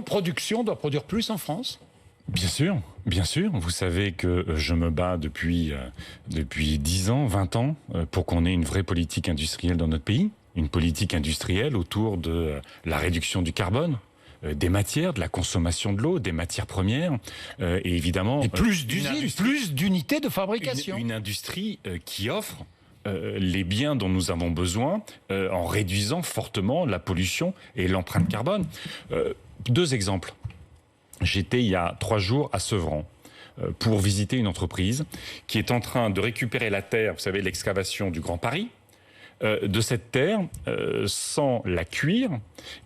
Production doit produire plus en France? Bien sûr, bien sûr. Vous savez que je me bats depuis 10 ans, 20 ans, pour qu'on ait une vraie politique industrielle dans notre pays. Une politique industrielle autour de la réduction du carbone, des matières, de la consommation de l'eau, des matières premières, et évidemment... Et plus d'usines, plus d'unités de fabrication. Une industrie qui offre les biens dont nous avons besoin en réduisant fortement la pollution et l'empreinte carbone. 2 exemples. J'étais il y a 3 jours à Sevran pour visiter une entreprise qui est en train de récupérer la terre, vous savez, l'excavation du Grand Paris. De cette terre, sans la cuire,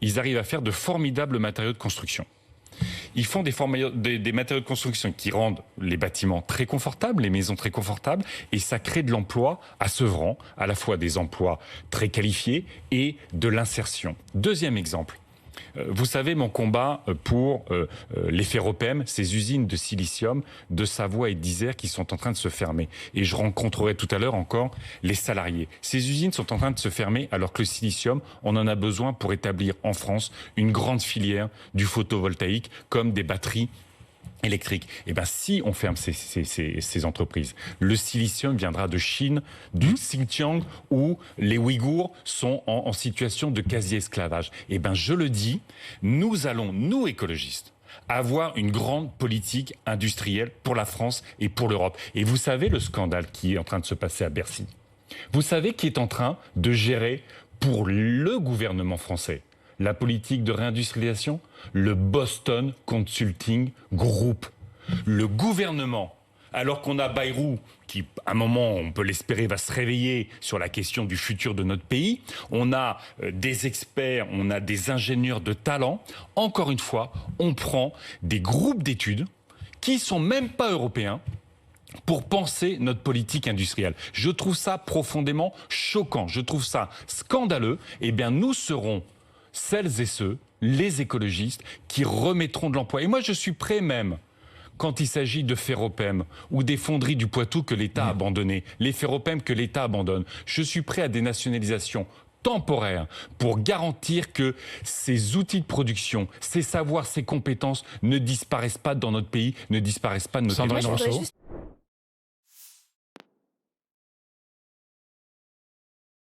ils arrivent à faire de formidables matériaux de construction. Ils font des matériaux de construction qui rendent les bâtiments très confortables, les maisons très confortables, et ça crée de l'emploi à Sevran, à la fois des emplois très qualifiés et de l'insertion. 2e exemple. Vous savez mon combat pour les ferropem, ces usines de silicium de Savoie et d'Isère qui sont en train de se fermer. Et je rencontrerai tout à l'heure encore les salariés. Ces usines sont en train de se fermer alors que le silicium, on en a besoin pour établir en France une grande filière du photovoltaïque comme des batteries électrique. Et ben si on ferme ces entreprises, le silicium viendra de Chine, du Xinjiang, où les Ouïghours sont en situation de quasi-esclavage. Et ben je le dis, nous allons, nous écologistes, avoir une grande politique industrielle pour la France et pour l'Europe. Et vous savez le scandale qui est en train de se passer à Bercy. Vous savez qui est en train de gérer pour le gouvernement français la politique de réindustrialisation? Le Boston Consulting Group. Le gouvernement, alors qu'on a Bayrou, qui, à un moment, on peut l'espérer, va se réveiller sur la question du futur de notre pays. On a des experts, on a des ingénieurs de talent. Encore une fois, on prend des groupes d'études qui sont même pas européens pour penser notre politique industrielle. Je trouve ça profondément choquant. Je trouve ça scandaleux. Eh bien, nous serons celles et ceux, les écologistes, qui remettront de l'emploi. Et moi, je suis prêt même, quand il s'agit de ferropem ou des fonderies du Poitou que l'État a abandonnées, les ferropem que l'État abandonne, je suis prêt à des nationalisations temporaires pour garantir que ces outils de production, ces savoirs, ces compétences ne disparaissent pas dans notre pays, ne disparaissent pas de notre territoire.